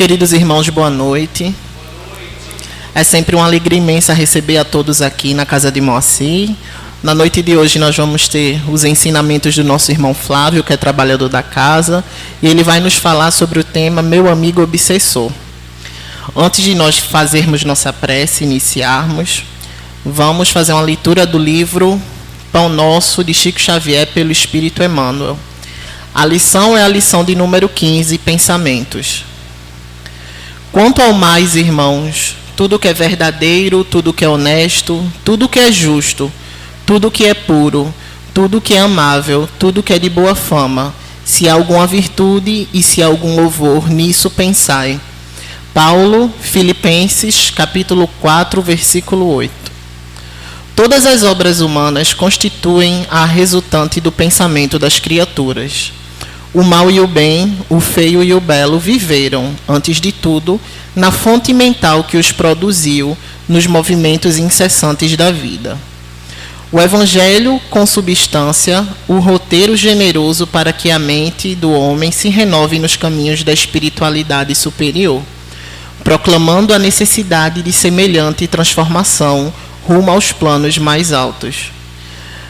Queridos irmãos, boa noite. É sempre uma alegria imensa receber a todos aqui na casa de Moacir. Na noite de hoje nós vamos ter os ensinamentos do nosso irmão Flávio, que é trabalhador da casa, e ele vai nos falar sobre o tema Meu Amigo Obsessor. Antes de nós fazermos nossa prece, iniciarmos, vamos fazer uma leitura do livro Pão Nosso, de Chico Xavier, pelo Espírito Emmanuel. A lição é a lição de número 15, Pensamentos. Quanto ao mais, irmãos, tudo que é verdadeiro, tudo que é honesto, tudo que é justo, tudo que é puro, tudo que é amável, tudo que é de boa fama, se há alguma virtude e se há algum louvor, nisso pensai. Paulo, Filipenses, capítulo 4, versículo 8. Todas as obras humanas constituem a resultante do pensamento das criaturas. O mal e o bem, o feio e o belo viveram, antes de tudo, na fonte mental que os produziu nos movimentos incessantes da vida. O Evangelho, com substância, o roteiro generoso para que a mente do homem se renove nos caminhos da espiritualidade superior, proclamando a necessidade de semelhante transformação rumo aos planos mais altos.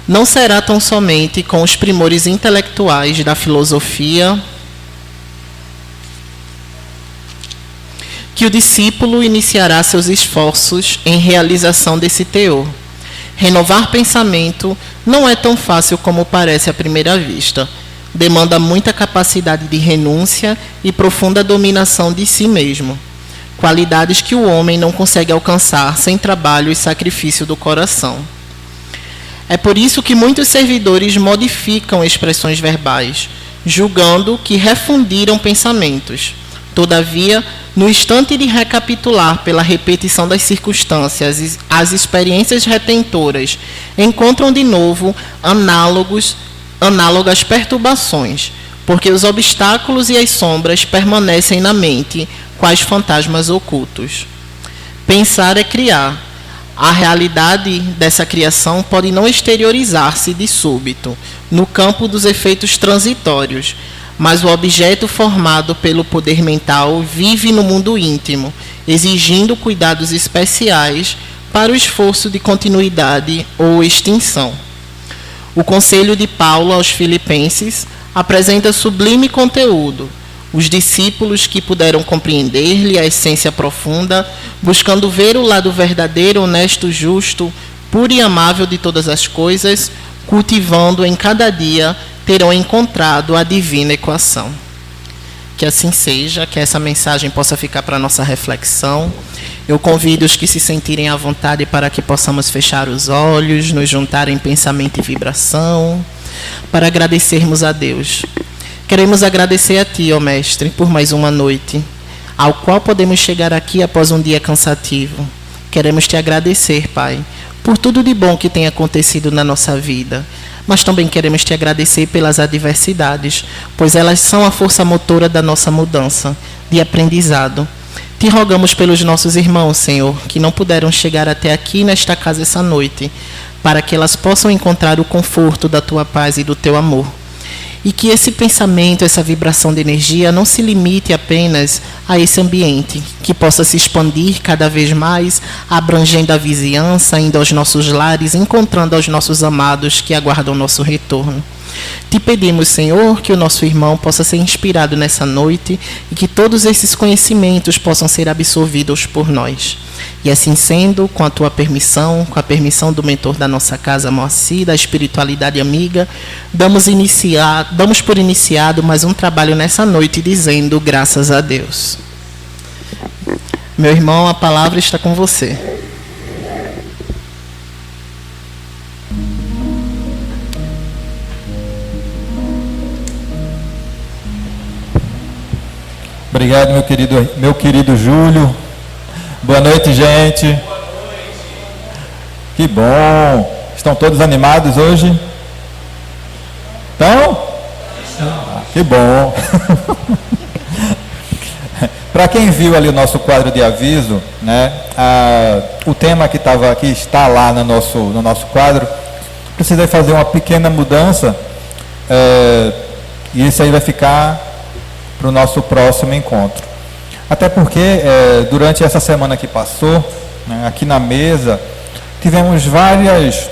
Não será tão somente com os primores intelectuais da filosofia que o discípulo iniciará seus esforços em realização desse teor. Renovar pensamento não é tão fácil como parece à primeira vista. Demanda muita capacidade de renúncia e profunda dominação de si mesmo. Qualidades que o homem não consegue alcançar sem trabalho e sacrifício do coração. É por isso que muitos servidores modificam expressões verbais, julgando que refundiram pensamentos. Todavia, no instante de recapitular pela repetição das circunstâncias as experiências retentoras, encontram de novo análogas perturbações, porque os obstáculos e as sombras permanecem na mente, quais fantasmas ocultos. Pensar é criar. A realidade dessa criação pode não exteriorizar-se de súbito, no campo dos efeitos transitórios, mas o objeto formado pelo poder mental vive no mundo íntimo, exigindo cuidados especiais para o esforço de continuidade ou extinção. O conselho de Paulo aos Filipenses apresenta sublime conteúdo. Os discípulos que puderam compreender-lhe a essência profunda, buscando ver o lado verdadeiro, honesto, justo, puro e amável de todas as coisas, cultivando em cada dia, terão encontrado a divina equação. Que assim seja, que essa mensagem possa ficar para a nossa reflexão. Eu convido os que se sentirem à vontade para que possamos fechar os olhos, nos juntar em pensamento e vibração, para agradecermos a Deus. Queremos agradecer a Ti, ó Mestre, por mais uma noite, ao qual podemos chegar aqui após um dia cansativo. Queremos Te agradecer, Pai, por tudo de bom que tem acontecido na nossa vida, mas também queremos Te agradecer pelas adversidades, pois elas são a força motora da nossa mudança, de aprendizado. Te rogamos pelos nossos irmãos, Senhor, que não puderam chegar até aqui nesta casa essa noite, para que elas possam encontrar o conforto da Tua paz e do Teu amor. E que esse pensamento, essa vibração de energia não se limite apenas a esse ambiente, que possa se expandir cada vez mais, abrangendo a vizinhança, indo aos nossos lares, encontrando aos nossos amados que aguardam nosso retorno. Te pedimos, Senhor, que o nosso irmão possa ser inspirado nessa noite e que todos esses conhecimentos possam ser absorvidos por nós. E assim sendo, com a Tua permissão, com a permissão do mentor da nossa casa, Moacir, da espiritualidade amiga, damos por iniciado mais um trabalho nessa noite, dizendo graças a Deus. Meu irmão, a palavra está com você. Obrigado, meu querido Júlio. Boa noite, gente. Boa noite. Que bom. Estão todos animados hoje? Estão? Que bom. Para quem viu ali o nosso quadro de aviso, né, o tema que está lá no nosso quadro, precisa fazer uma pequena mudança, e esse aí vai ficar para o nosso próximo encontro. Até porque durante essa semana que passou, né, aqui na mesa, tivemos vários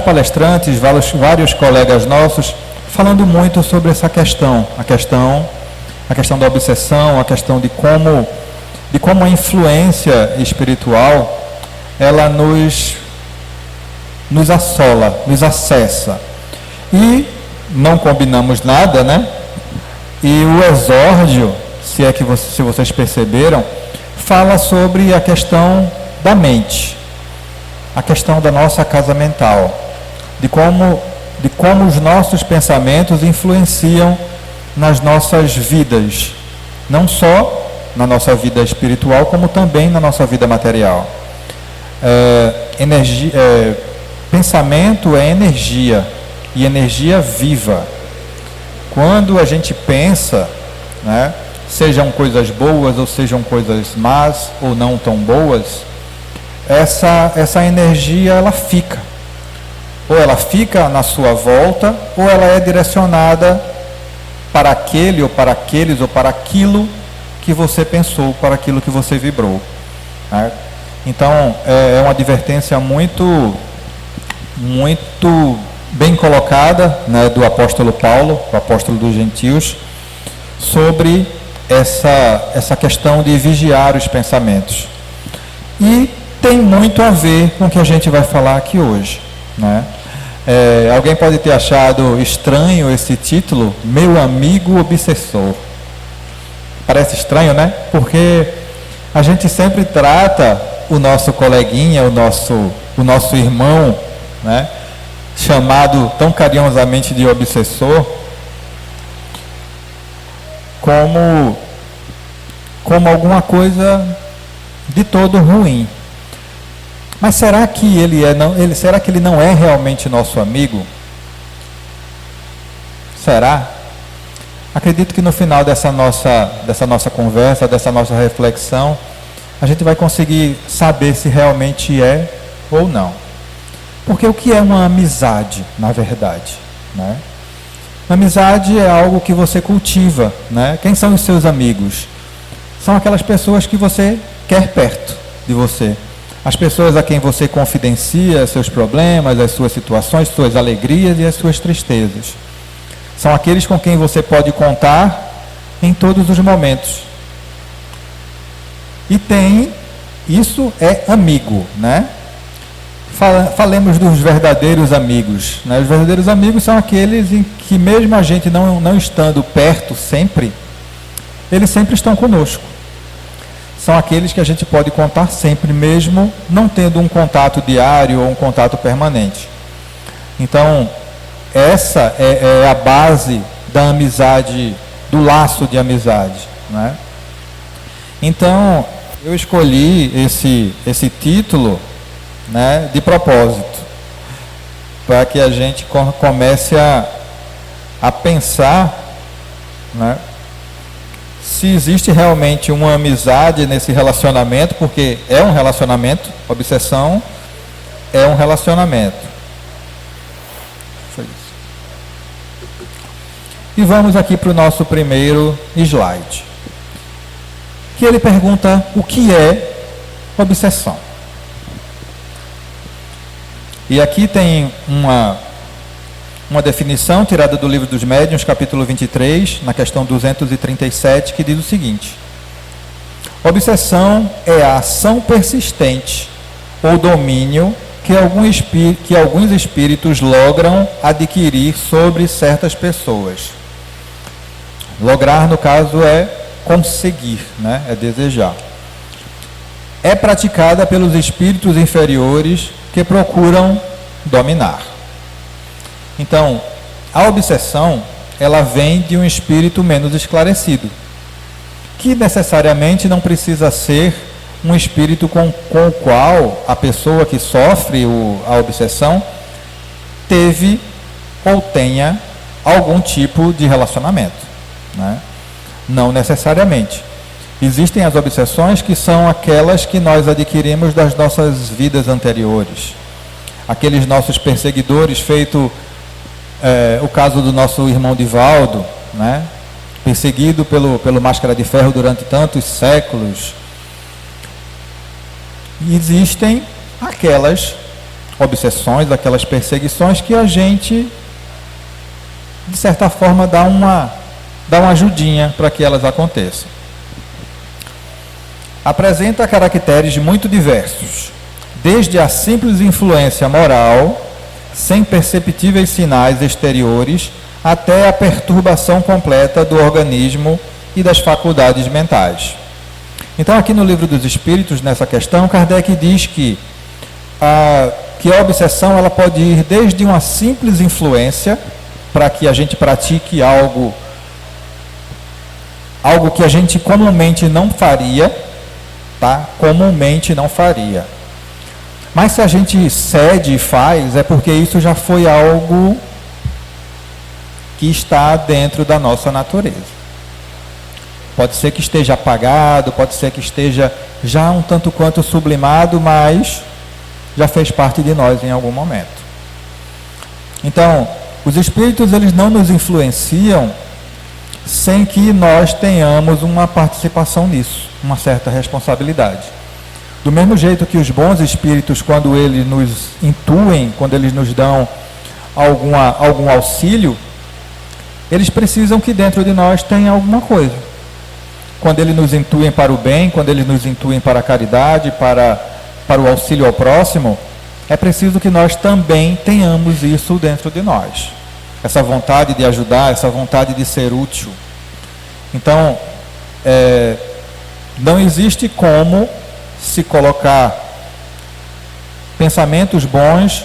palestrantes, vários colegas nossos falando muito sobre essa questão, a questão da obsessão, a questão de como a influência espiritual ela nos assola, nos acessa. E não combinamos nada, né? E o exórdio, se vocês perceberam, fala sobre a questão da mente, a questão da nossa casa mental, de como os nossos pensamentos influenciam nas nossas vidas, não só na nossa vida espiritual, como também na nossa vida material. Pensamento é energia, e energia viva. Quando a gente pensa, né, sejam coisas boas ou sejam coisas más ou não tão boas, essa energia ela fica. Ou ela fica na sua volta, ou ela é direcionada para aquele ou para aqueles ou para aquilo que você pensou, para aquilo que você vibrou, né? Então, é uma advertência muito bem colocada, né, do apóstolo Paulo, o apóstolo dos gentios, sobre essa questão de vigiar os pensamentos. E tem muito a ver com o que a gente vai falar aqui hoje, né? Alguém pode ter achado estranho esse título, Meu Amigo Obsessor. Parece estranho, né? Porque a gente sempre trata o nosso coleguinha, o nosso irmão, né, chamado tão carinhosamente de obsessor, como alguma coisa de todo ruim. Mas será que será que ele não é realmente nosso amigo? Será? Acredito que no final dessa nossa conversa, dessa nossa reflexão, a gente vai conseguir saber se realmente é ou não. Porque o que é uma amizade, na verdade, né? Amizade é algo que você cultiva, né? Quem são os seus amigos? São aquelas pessoas que você quer perto de você. As pessoas a quem você confidencia seus problemas, as suas situações, suas alegrias e as suas tristezas. São aqueles com quem você pode contar em todos os momentos. E isso é amigo, né? Falemos dos verdadeiros amigos, né? Os verdadeiros amigos são aqueles em que, mesmo a gente não estando perto sempre, eles sempre estão conosco. São aqueles que a gente pode contar sempre, mesmo não tendo um contato diário ou um contato permanente. Então, essa é a base da amizade, do laço de amizade, né? Então, eu escolhi esse título, né, de propósito, para que a gente comece a pensar, né, se existe realmente uma amizade nesse relacionamento, porque é um relacionamento, obsessão é um relacionamento. Foi isso. E vamos aqui para o nosso primeiro slide, que ele pergunta o que é obsessão. E aqui tem uma definição tirada do Livro dos Médiuns, capítulo 23, na questão 237, que diz o seguinte: obsessão é a ação persistente ou domínio que alguns espíritos logram adquirir sobre certas pessoas. Lograr, no caso, é conseguir, né? É desejar. É praticada pelos espíritos inferiores que procuram dominar. Então, a obsessão, ela vem de um espírito menos esclarecido, que necessariamente não precisa ser um espírito com o qual a pessoa que sofre a obsessão teve ou tenha algum tipo de relacionamento, né? Não necessariamente. Existem as obsessões que são aquelas que nós adquirimos das nossas vidas anteriores. Aqueles nossos perseguidores, feito o caso do nosso irmão Divaldo, né? perseguido pelo Máscara de Ferro durante tantos séculos. E existem aquelas obsessões, aquelas perseguições que a gente, de certa forma, dá uma ajudinha para que elas aconteçam. Apresenta caracteres muito diversos, desde a simples influência moral, sem perceptíveis sinais exteriores, até a perturbação completa do organismo e das faculdades mentais. Então, aqui no Livro dos Espíritos, nessa questão, Kardec diz que a obsessão ela pode ir desde uma simples influência, para que a gente pratique algo que a gente comumente não faria, tá? Comumente não faria. Mas se a gente cede e faz, é porque isso já foi algo que está dentro da nossa natureza. Pode ser que esteja apagado, pode ser que esteja já um tanto quanto sublimado, mas já fez parte de nós em algum momento. Então, os espíritos eles não nos influenciam sem que nós tenhamos uma participação nisso, uma certa responsabilidade. Do mesmo jeito que os bons espíritos, quando eles nos intuem, quando eles nos dão algum auxílio, eles precisam que dentro de nós tenha alguma coisa. Quando eles nos intuem para o bem, quando eles nos intuem para a caridade, para o auxílio ao próximo, é preciso que nós também tenhamos isso dentro de nós. Essa vontade de ajudar, essa vontade de ser útil. Então, não existe como se colocar pensamentos bons,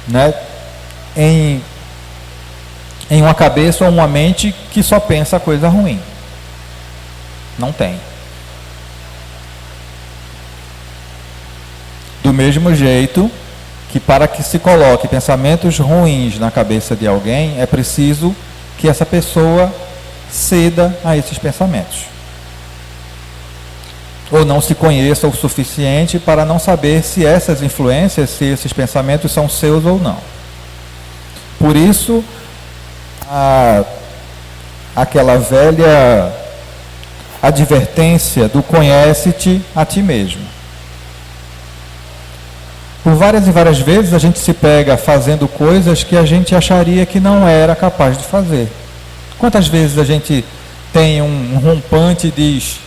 né, em uma cabeça ou uma mente que só pensa coisa ruim. Não tem. Do mesmo jeito que para que se coloque pensamentos ruins na cabeça de alguém, é preciso que essa pessoa ceda a esses pensamentos. Ou não se conheça o suficiente para não saber se essas influências, se esses pensamentos são seus ou não. Por isso, aquela velha advertência do conhece-te a ti mesmo. Por várias e várias vezes a gente se pega fazendo coisas que a gente acharia que não era capaz de fazer. Quantas vezes a gente tem um rompante e diz,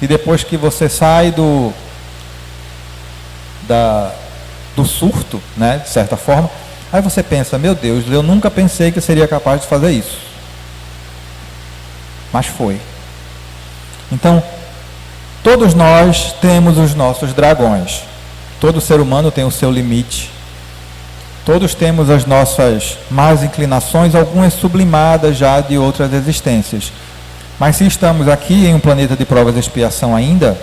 e depois que você sai do surto, né, de certa forma, aí você pensa, meu Deus, eu nunca pensei que eu seria capaz de fazer isso. Mas foi. Então, todos nós temos os nossos dragões. Todo ser humano tem o seu limite. Todos temos as nossas más inclinações, algumas sublimadas já de outras existências. Mas se estamos aqui em um planeta de provas e expiação ainda,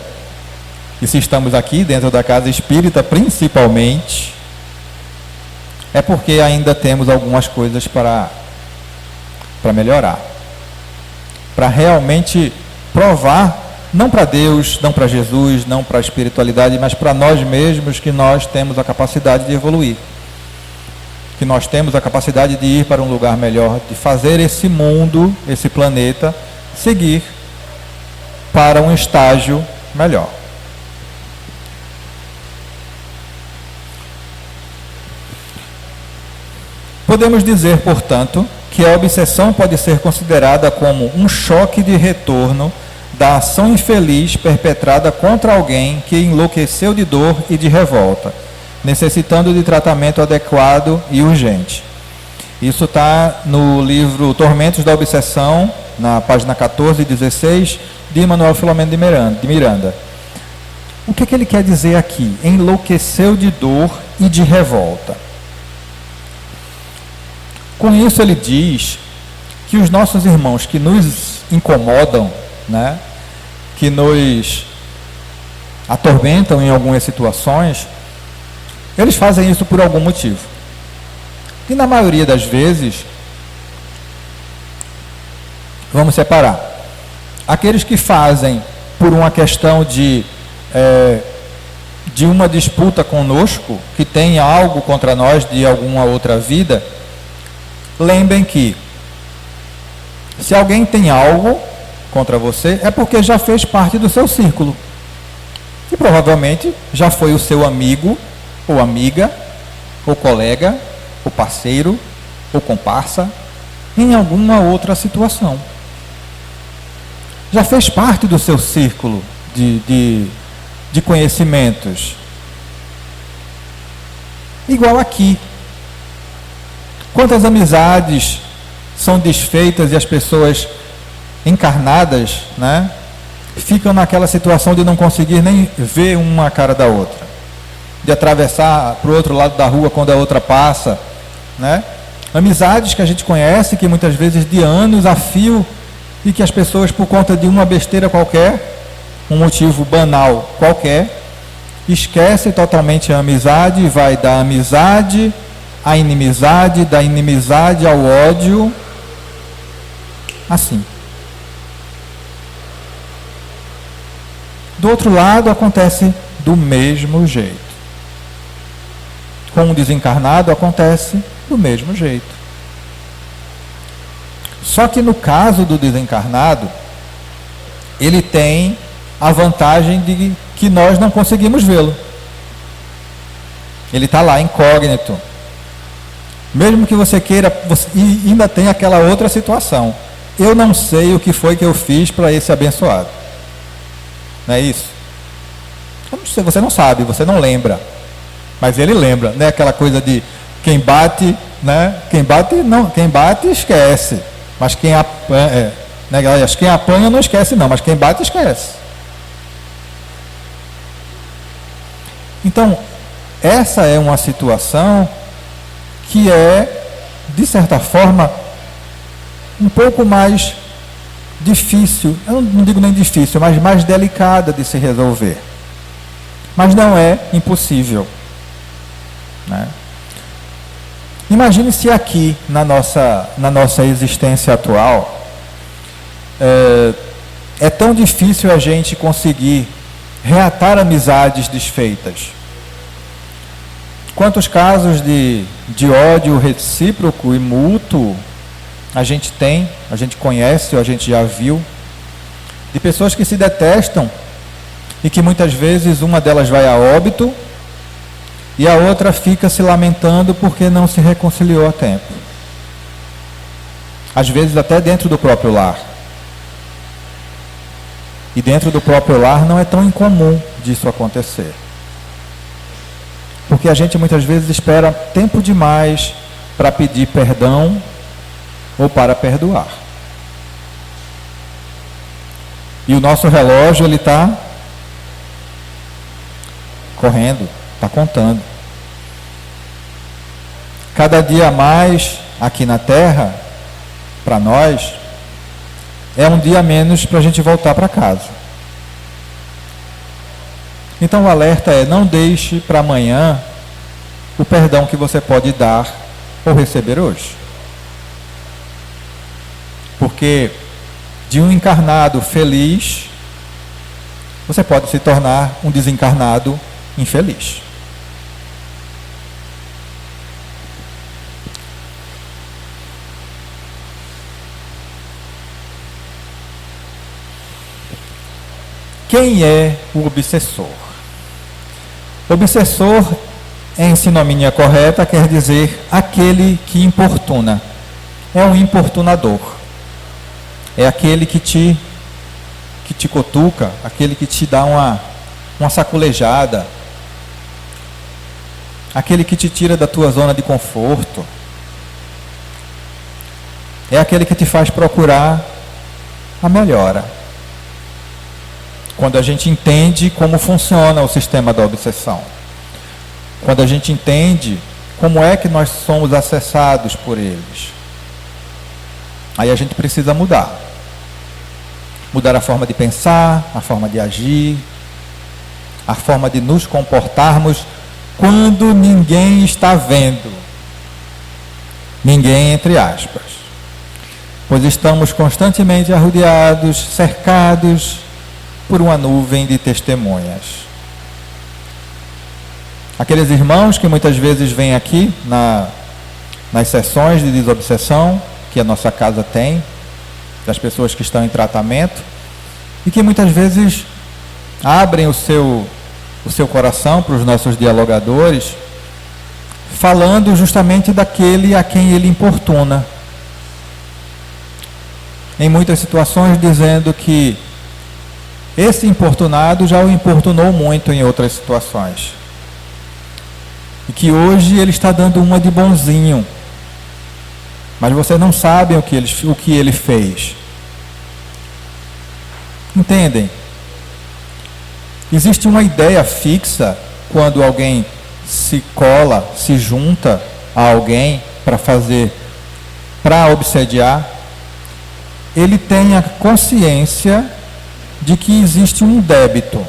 e se estamos aqui dentro da casa espírita principalmente, é porque ainda temos algumas coisas para melhorar. Para realmente provar, não para Deus, não para Jesus, não para a espiritualidade, mas para nós mesmos, que nós temos a capacidade de evoluir. Que nós temos a capacidade de ir para um lugar melhor, de fazer esse mundo, esse planeta, seguir para um estágio melhor. Podemos dizer, portanto, que a obsessão pode ser considerada como um choque de retorno da ação infeliz perpetrada contra alguém que enlouqueceu de dor e de revolta, necessitando de tratamento adequado e urgente. Isso está no livro Tormentos da Obsessão, na página 14 e 16, de Manuel Filomeno de Miranda. O que ele quer dizer aqui? Enlouqueceu de dor e de revolta. Com isso ele diz que os nossos irmãos que nos incomodam, né, que nos atormentam em algumas situações, eles fazem isso por algum motivo. E na maioria das vezes, vamos separar. Aqueles que fazem por uma questão de uma disputa conosco, que tem algo contra nós de alguma outra vida, lembrem que Se alguém tem algo contra você, é porque já fez parte do seu círculo. E provavelmente já foi o seu amigo, ou amiga, ou colega, ou parceiro, ou comparsa, em alguma outra situação. Já fez parte do seu círculo de conhecimentos. Igual aqui. Quantas amizades são desfeitas e as pessoas encarnadas, né, ficam naquela situação de não conseguir nem ver uma cara da outra, de atravessar para o outro lado da rua quando a outra passa, né? Amizades que a gente conhece, que muitas vezes de anos a fio, e que as pessoas, por conta de uma besteira qualquer, um motivo banal qualquer, esquecem totalmente a amizade e vai da amizade à inimizade, da inimizade ao ódio, assim. Do outro lado, acontece do mesmo jeito. Com o desencarnado, acontece do mesmo jeito. Só que no caso do desencarnado, ele tem a vantagem de que nós não conseguimos vê-lo. Ele está lá, incógnito. Mesmo que você queira, e ainda tem aquela outra situação. Eu não sei o que foi que eu fiz para esse abençoado. Não é isso? Eu não sei, você não sabe, você não lembra. Mas ele lembra, né? Aquela coisa de quem bate, né? Quem bate esquece. Mas quem apanha, né? Quem apanha não esquece não, mas quem bate esquece. Então, essa é uma situação que é, de certa forma, um pouco mais difícil, eu não digo nem difícil, mas mais delicada de se resolver. Mas não é impossível, né? Imagine se aqui, na nossa existência atual, é tão difícil a gente conseguir reatar amizades desfeitas. Quantos casos de ódio recíproco e mútuo a gente tem, a gente conhece ou a gente já viu, de pessoas que se detestam e que muitas vezes uma delas vai a óbito e a outra fica se lamentando porque não se reconciliou a tempo. Às vezes até dentro do próprio lar. E dentro do próprio lar não é tão incomum disso acontecer. Porque a gente muitas vezes espera tempo demais para pedir perdão ou para perdoar. E o nosso relógio, ele está correndo, está contando. Cada dia a mais aqui na Terra, para nós, é um dia a menos para a gente voltar para casa. Então o alerta é: não deixe para amanhã o perdão que você pode dar ou receber hoje. Porque de um encarnado feliz, você pode se tornar um desencarnado infeliz. Quem é o obsessor? Obsessor, em sinonímia correta, quer dizer aquele que importuna. É um importunador. É aquele que te cutuca, aquele que te dá uma saculejada, aquele que te tira da tua zona de conforto. É aquele que te faz procurar a melhora. Quando a gente entende como funciona o sistema da obsessão. Quando a gente entende como é que nós somos acessados por eles. Aí a gente precisa mudar. Mudar a forma de pensar, a forma de agir, a forma de nos comportarmos quando ninguém está vendo. Ninguém, entre aspas. Pois estamos constantemente arrodeados, cercados por uma nuvem de testemunhas. Aqueles irmãos que muitas vezes vêm aqui nas sessões de desobsessão que a nossa casa tem, das pessoas que estão em tratamento e que muitas vezes abrem o seu coração para os nossos dialogadores, falando justamente daquele a quem ele importuna. Em muitas situações dizendo que esse importunado já o importunou muito em outras situações. E que hoje ele está dando uma de bonzinho. Mas vocês não sabem o que ele fez. Entendem? Existe uma ideia fixa quando alguém se cola, se junta a alguém para obsediar. Ele tem a consciência de que existe um débito.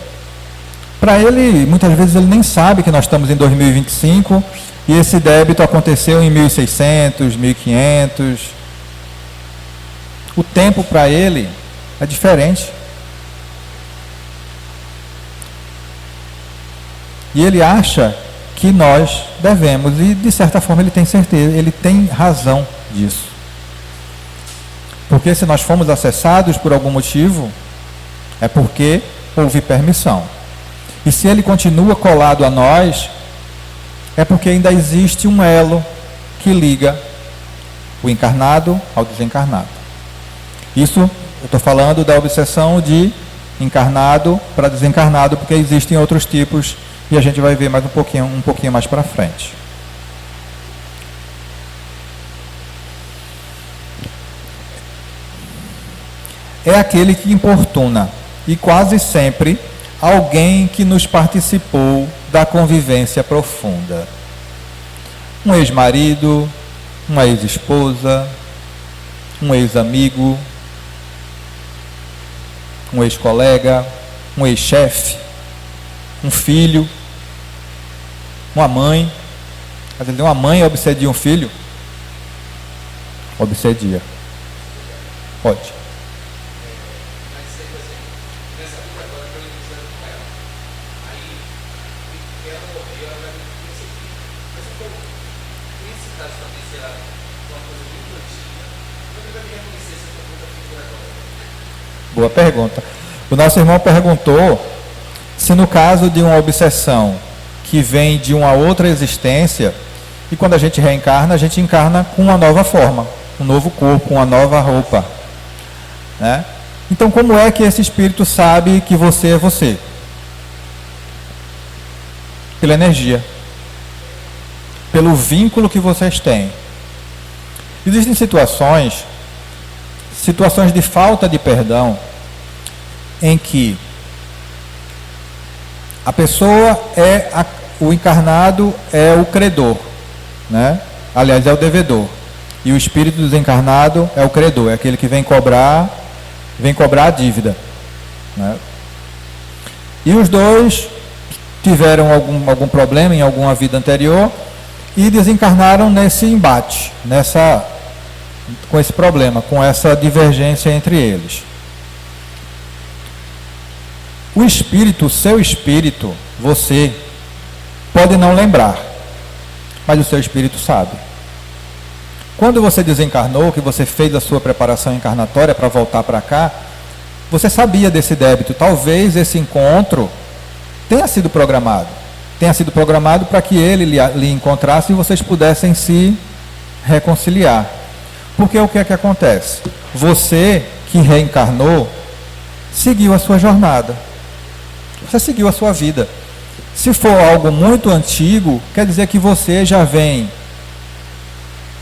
Para ele, muitas vezes ele nem sabe que nós estamos em 2025 e esse débito aconteceu em 1600, 1500. O tempo para ele é diferente. E ele acha que nós devemos, e de certa forma ele tem certeza, ele tem razão disso. Porque se nós fomos acessados por algum motivo, é porque houve permissão. E se ele continua colado a nós, é porque ainda existe um elo que liga o encarnado ao desencarnado. Isso, eu estou falando da obsessão de encarnado para desencarnado, porque existem outros tipos, e a gente vai ver mais um pouquinho mais para frente. É aquele que importuna, e quase sempre alguém que nos participou da convivência profunda. Um ex-marido, uma ex-esposa, um ex-amigo, um ex-colega, um ex-chefe, um filho, uma mãe. Às vezes uma mãe obsedia um filho. Obsedia. Pode. Boa pergunta. O nosso irmão perguntou se no caso de uma obsessão que vem de uma outra existência, e quando a gente reencarna, a gente encarna com uma nova forma, um novo corpo, uma nova roupa, né? Então como é que esse espírito sabe que você é você? Pela energia, pelo vínculo que vocês têm. Existem situações de falta de perdão, em que a pessoa o encarnado é o credor, né? Aliás, é o devedor. E o espírito desencarnado é o credor, é aquele que vem cobrar a dívida, né? E os dois tiveram algum problema em alguma vida anterior e desencarnaram nesse embate, com esse problema, com essa divergência entre eles. O espírito, o seu espírito, você, pode não lembrar, mas o seu espírito sabe. Quando você desencarnou, que você fez a sua preparação encarnatória para voltar para cá, você sabia desse débito. Talvez esse encontro tenha sido programado para que ele lhe encontrasse e vocês pudessem se reconciliar. Porque o que é que acontece? Você que reencarnou, seguiu a sua jornada. Você seguiu a sua vida. Se for algo muito antigo, quer dizer que você já vem,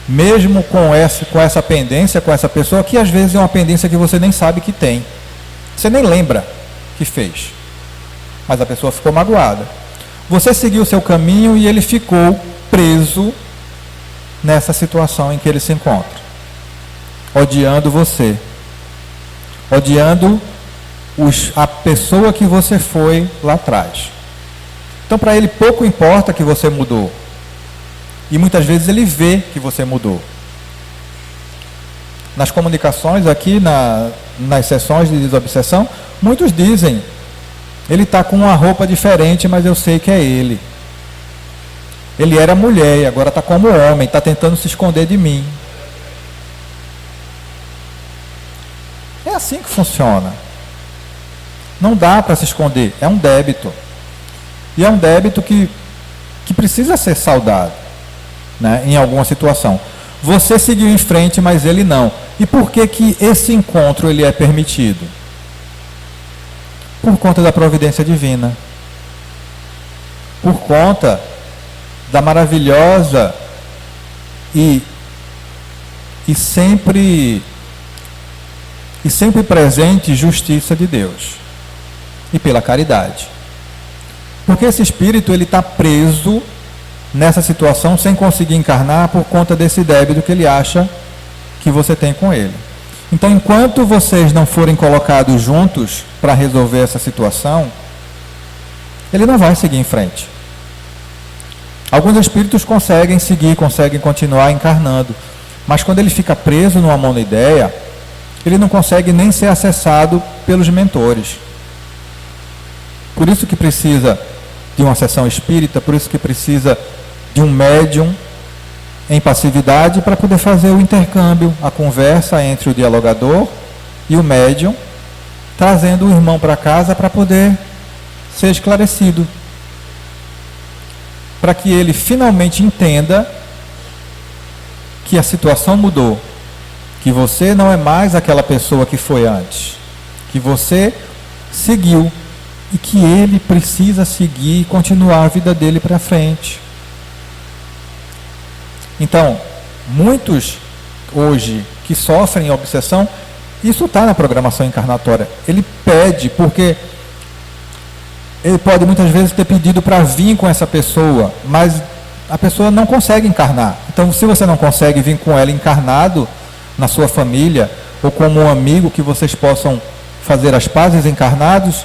mesmo com essa pendência, com essa pessoa, que às vezes é uma pendência que você nem sabe que tem. Você nem lembra que fez. Mas a pessoa ficou magoada. Você seguiu o seu caminho e ele ficou preso nessa situação em que ele se encontra. Odiando você. Odiando a pessoa que você foi lá atrás. Então para ele pouco importa que você mudou. E muitas vezes ele vê que você mudou. Nas comunicações aqui, nas sessões de desobsessão, muitos dizem, ele está com uma roupa diferente, mas eu sei que é ele. Ele era mulher e agora está como homem, está tentando se esconder de mim. É assim que funciona. Não dá para se esconder. É um débito. E é um débito que precisa ser saldado, né, em alguma situação. Você seguiu em frente, mas ele não. E por que que esse encontro ele é permitido? Por conta da providência divina. Por conta da maravilhosa e sempre presente justiça de Deus. E pela caridade. Porque esse espírito ele está preso nessa situação sem conseguir encarnar por conta desse débito que ele acha que você tem com ele. Então, enquanto vocês não forem colocados juntos para resolver essa situação, ele não vai seguir em frente. Alguns espíritos conseguem seguir, conseguem continuar encarnando, mas quando ele fica preso numa monoideia, ele não consegue nem ser acessado pelos mentores. Por isso que precisa de uma sessão espírita, por isso que precisa de um médium em passividade para poder fazer o intercâmbio, a conversa entre o dialogador e o médium, trazendo o irmão para casa para poder ser esclarecido. Para que ele finalmente entenda que a situação mudou, que você não é mais aquela pessoa que foi antes, que você seguiu e que ele precisa seguir e continuar a vida dele para frente. Então, muitos hoje que sofrem obsessão, isso está na programação encarnatória. Ele pede, porque ele pode muitas vezes ter pedido para vir com essa pessoa, mas a pessoa não consegue encarnar. Então, se você não consegue vir com ela encarnado na sua família, ou como um amigo que vocês possam fazer as pazes encarnados,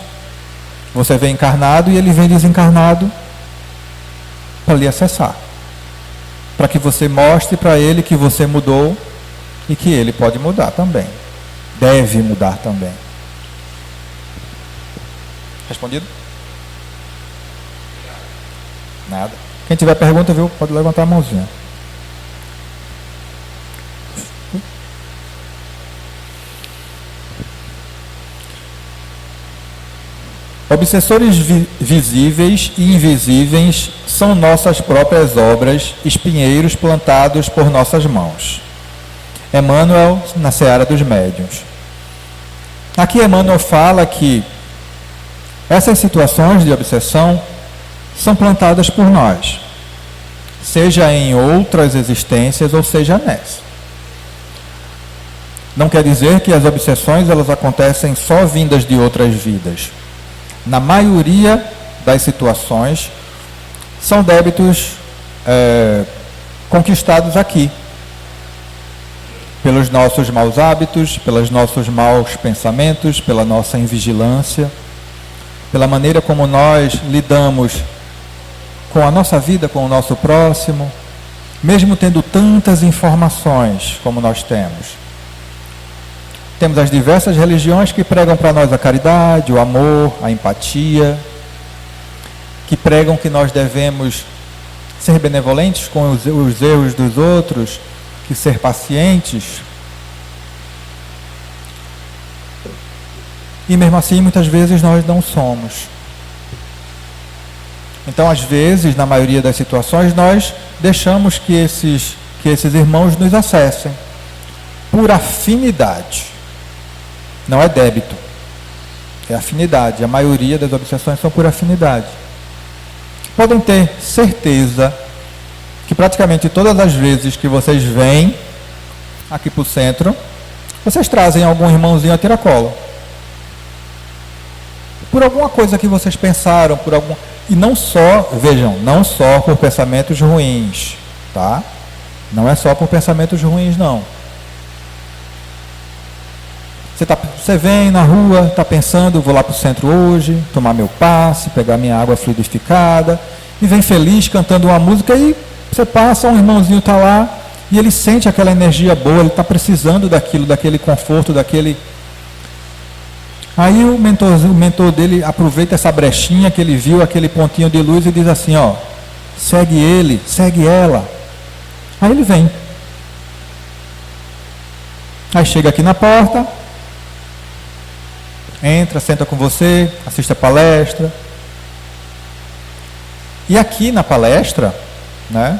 você vem encarnado e ele vem desencarnado para lhe acessar. Para que você mostre para ele que você mudou e que ele pode mudar também. Deve mudar também. Respondido? Nada. Quem tiver pergunta, viu, pode levantar a mãozinha. Obsessores visíveis e invisíveis são nossas próprias obras, espinheiros plantados por nossas mãos. Emmanuel, na Seara dos Médiuns. Aqui Emmanuel fala que essas situações de obsessão são plantadas por nós, seja em outras existências ou seja nessa. Não quer dizer que as obsessões elas acontecem só vindas de outras vidas. Na maioria das situações, são débitos conquistados aqui, pelos nossos maus hábitos, pelos nossos maus pensamentos, pela nossa invigilância, pela maneira como nós lidamos com a nossa vida, com o nosso próximo, mesmo tendo tantas informações como nós temos. Temos as diversas religiões que pregam para nós a caridade, o amor, a empatia, que pregam que nós devemos ser benevolentes com os erros dos outros, que ser pacientes. E mesmo assim, muitas vezes nós não somos. Então, às vezes, na maioria das situações, nós deixamos que esses irmãos nos acessem por afinidade. Não é débito, é afinidade. A maioria das obsessões são por afinidade. Podem ter certeza que praticamente todas as vezes que vocês vêm aqui para o centro, vocês trazem algum irmãozinho a tiracolo. Por alguma coisa que vocês pensaram, e não só, vejam, não só por pensamentos ruins, tá? Não é só por pensamentos ruins, não. Você vem na rua, está pensando, vou lá para o centro hoje, tomar meu passe, pegar minha água fluidificada, e vem feliz cantando uma música, e você passa, um irmãozinho está lá, e ele sente aquela energia boa, ele está precisando daquilo, daquele conforto, daquele... Aí o mentor dele aproveita essa brechinha que ele viu, aquele pontinho de luz, e diz assim, ó, segue ele, segue ela. Aí ele vem. Aí chega aqui na porta, entra, senta com você, assiste a palestra. E aqui na palestra, né,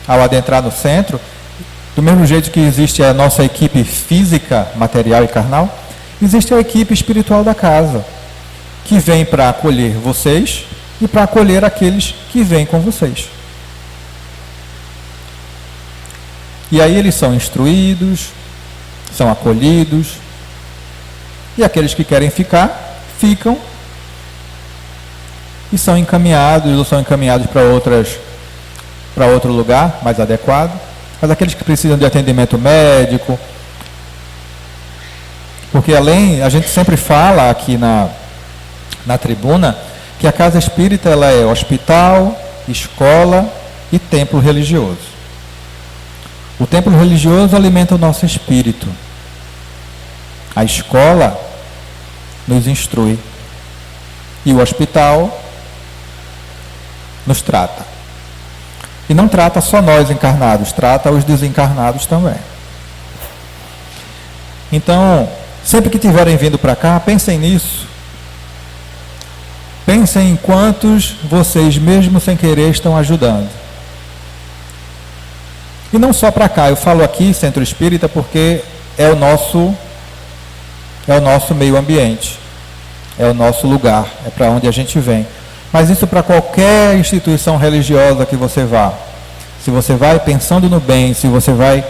ao adentrar no centro, do mesmo jeito que existe a nossa equipe física, material e carnal, existe a equipe espiritual da casa, que vem para acolher vocês e para acolher aqueles que vêm com vocês. E aí eles são instruídos, são acolhidos, e aqueles que querem ficar, ficam, e são encaminhados ou são encaminhados para outro lugar mais adequado. Mas aqueles que precisam de atendimento médico, porque além, a gente sempre fala aqui na tribuna, que a casa espírita ela é hospital, escola e templo religioso. O templo religioso alimenta o nosso espírito. A escola nos instrui. E o hospital nos trata. E não trata só nós encarnados, trata os desencarnados também. Então, sempre que tiverem vindo para cá, pensem nisso. Pensem em quantos vocês, mesmo sem querer, estão ajudando. E não só para cá, eu falo aqui, Centro Espírita, porque é o nosso meio ambiente, é o nosso lugar, é para onde a gente vem. Mas isso para qualquer instituição religiosa que você vá. Se você vai pensando no bem, se você vai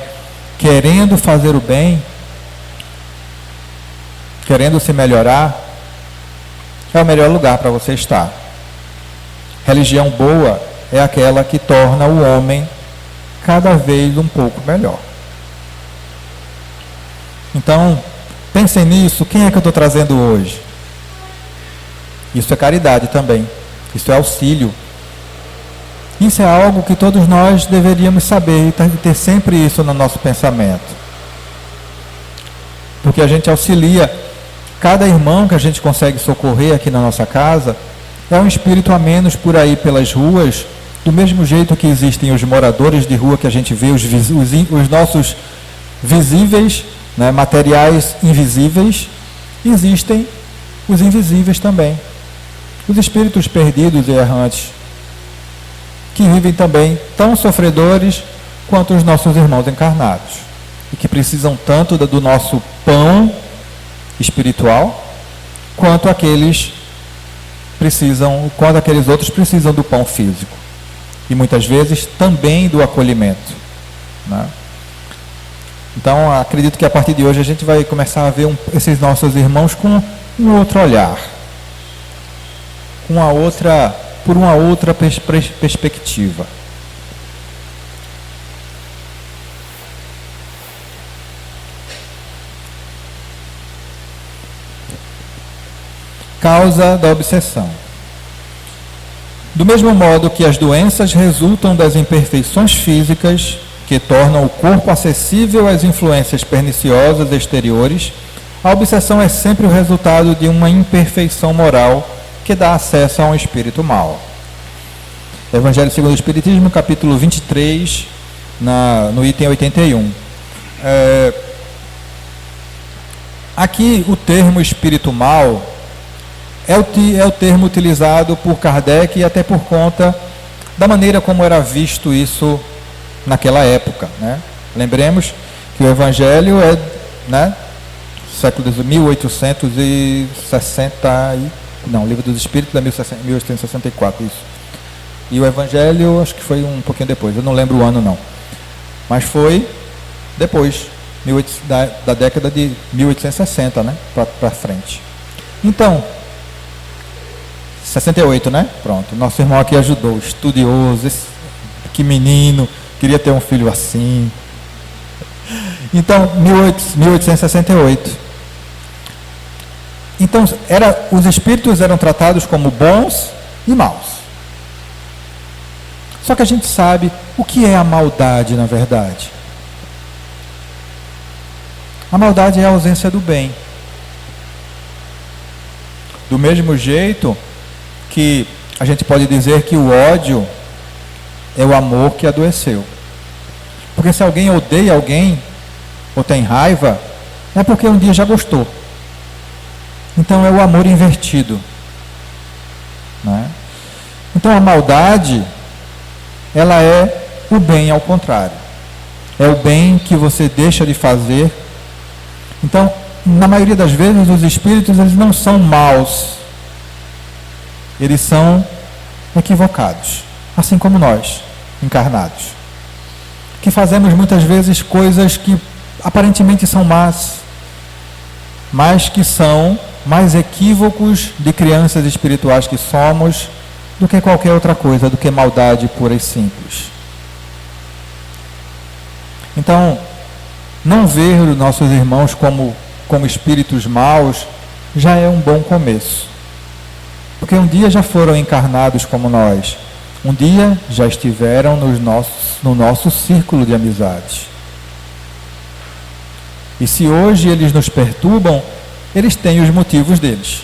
querendo fazer o bem, querendo se melhorar, é o melhor lugar para você estar. Religião boa é aquela que torna o homem cada vez um pouco melhor. Então, pensem nisso. Quem é que eu estou trazendo hoje? Isso é caridade também. Isso é auxílio. Isso é algo que todos nós deveríamos saber e ter sempre isso no nosso pensamento. Porque a gente auxilia cada irmão que a gente consegue socorrer aqui na nossa casa, é um espírito a menos por aí pelas ruas, do mesmo jeito que existem os moradores de rua que a gente vê, os nossos visíveis, né, materiais invisíveis, existem os invisíveis também. Os espíritos perdidos e errantes, que vivem também tão sofredores quanto os nossos irmãos encarnados, e que precisam tanto do nosso pão espiritual, quanto aqueles outros precisam do pão físico. E muitas vezes também do acolhimento, né? Então, acredito que a partir de hoje a gente vai começar a ver esses nossos irmãos com um outro olhar, por uma outra perspectiva. Causa da obsessão. Do mesmo modo que as doenças resultam das imperfeições físicas, que tornam o corpo acessível às influências perniciosas exteriores, a obsessão é sempre o resultado de uma imperfeição moral que dá acesso a um espírito mau. Evangelho segundo o Espiritismo, capítulo 23, no item 81. Aqui o termo espírito mau é o termo utilizado por Kardec e até por conta da maneira como era visto isso naquela época, né? Lembremos que o Evangelho é, né, século de 1860 o Livro dos Espíritos é 1864, isso. E o Evangelho, acho que foi um pouquinho depois, eu não lembro o ano não. Mas foi depois, da década de 1860, né, para frente. Então, 68, né? Pronto, nosso irmão aqui ajudou, estudioso, que menino, queria ter um filho assim. Então, 1868. Então, os espíritos eram tratados como bons e maus. Só que a gente sabe o que é a maldade, na verdade. A maldade é a ausência do bem. Do mesmo jeito que a gente pode dizer que o ódio é o amor que adoeceu. Porque se alguém odeia alguém, ou tem raiva, é porque um dia já gostou. Então é o amor invertido, né? Então a maldade, ela é o bem ao contrário. É o bem que você deixa de fazer. Então, na maioria das vezes, os espíritos, eles não são maus. Eles são equivocados, assim como nós, encarnados, que fazemos muitas vezes coisas que aparentemente são más, mas que são mais equívocos de crianças espirituais que somos do que qualquer outra coisa, do que maldade pura e simples. Então, não ver os nossos irmãos como espíritos maus já é um bom começo. Porque um dia já foram encarnados como nós. Um dia já estiveram no nosso círculo de amizades. E se hoje eles nos perturbam, eles têm os motivos deles.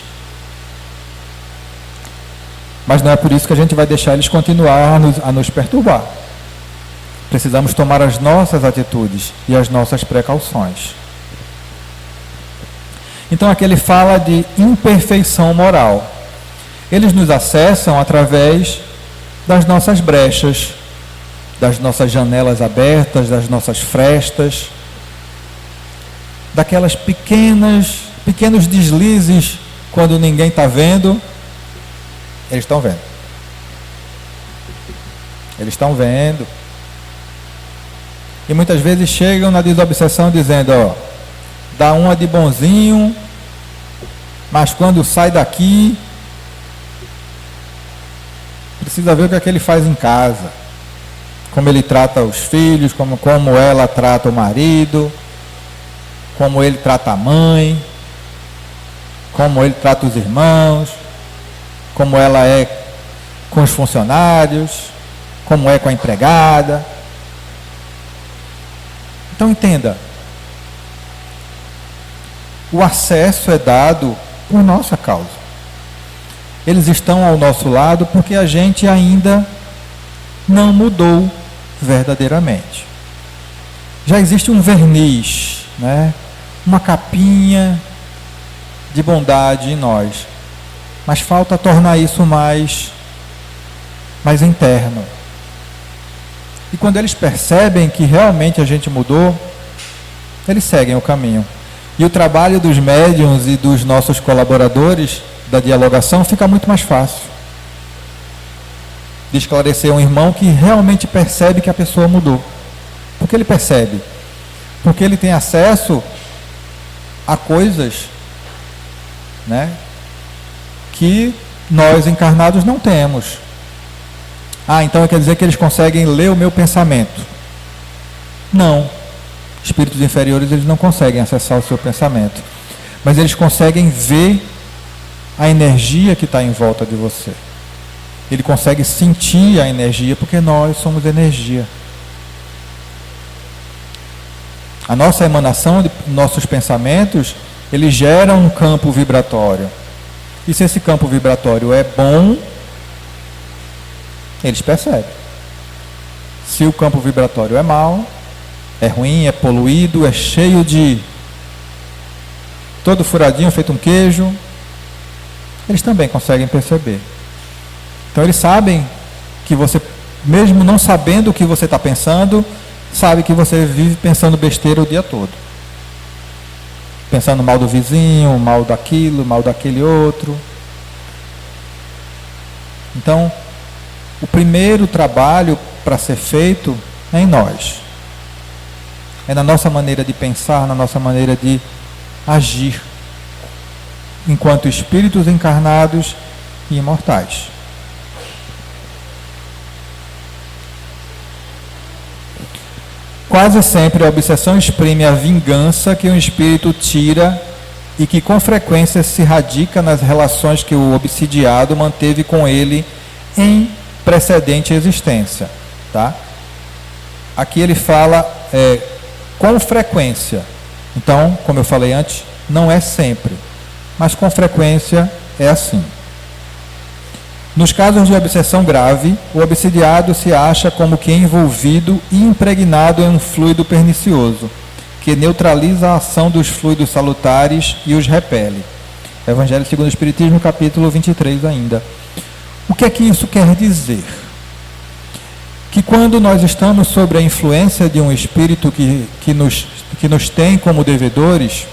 Mas não é por isso que a gente vai deixar eles continuar a nos perturbar. Precisamos tomar as nossas atitudes e as nossas precauções. Então aqui ele fala de imperfeição moral. Eles nos acessam através das nossas brechas, das nossas janelas abertas, das nossas frestas, daquelas pequenos deslizes quando ninguém está vendo. Eles estão vendo. Eles estão vendo. E muitas vezes chegam na desobsessão dizendo, ó, dá uma de bonzinho, mas quando sai daqui, precisa ver o que ele faz em casa. Como ele trata os filhos, como ela trata o marido, como ele trata a mãe, como ele trata os irmãos, como ela é com os funcionários, como é com a empregada. Então entenda, o acesso é dado por nossa causa. Eles estão ao nosso lado porque a gente ainda não mudou verdadeiramente. Já existe um verniz, né? Uma capinha de bondade em nós, mas falta tornar isso mais interno. E quando eles percebem que realmente a gente mudou, eles seguem o caminho. E o trabalho dos médiuns e dos nossos colaboradores da dialogação fica muito mais fácil. De esclarecer um irmão que realmente percebe que a pessoa mudou. Por que ele percebe? Porque ele tem acesso a coisas, né, que nós encarnados não temos. Então quer dizer que eles conseguem ler o meu pensamento? Não. Espíritos inferiores, eles não conseguem acessar o seu pensamento. Mas eles conseguem ver a energia que está em volta de você. Ele consegue sentir a energia, porque nós somos energia. A nossa emanação de nossos pensamentos, ele gera um campo vibratório. E se esse campo vibratório é bom, eles percebem. Se o campo vibratório é mau, é ruim, é poluído, é cheio de todo furadinho, feito um queijo, eles também conseguem perceber. Então eles sabem que você, mesmo não sabendo o que você está pensando, sabe que você vive pensando besteira o dia todo. Pensando mal do vizinho, mal daquilo, mal daquele outro. Então, o primeiro trabalho para ser feito é em nós. É na nossa maneira de pensar, na nossa maneira de agir, enquanto espíritos encarnados e imortais. Quase sempre a obsessão exprime a vingança que um espírito tira e que com frequência se radica nas relações que o obsidiado manteve com ele em precedente existência. Tá? Aqui ele fala com frequência. Então, como eu falei antes, não é sempre, mas com frequência é assim. Nos casos de obsessão grave, o obsidiado se acha como que envolvido e impregnado em um fluido pernicioso, que neutraliza a ação dos fluidos salutares e os repele. Evangelho segundo o Espiritismo, capítulo 23 ainda. O que é que isso quer dizer? Que quando nós estamos sob a influência de um espírito que nos tem como devedores,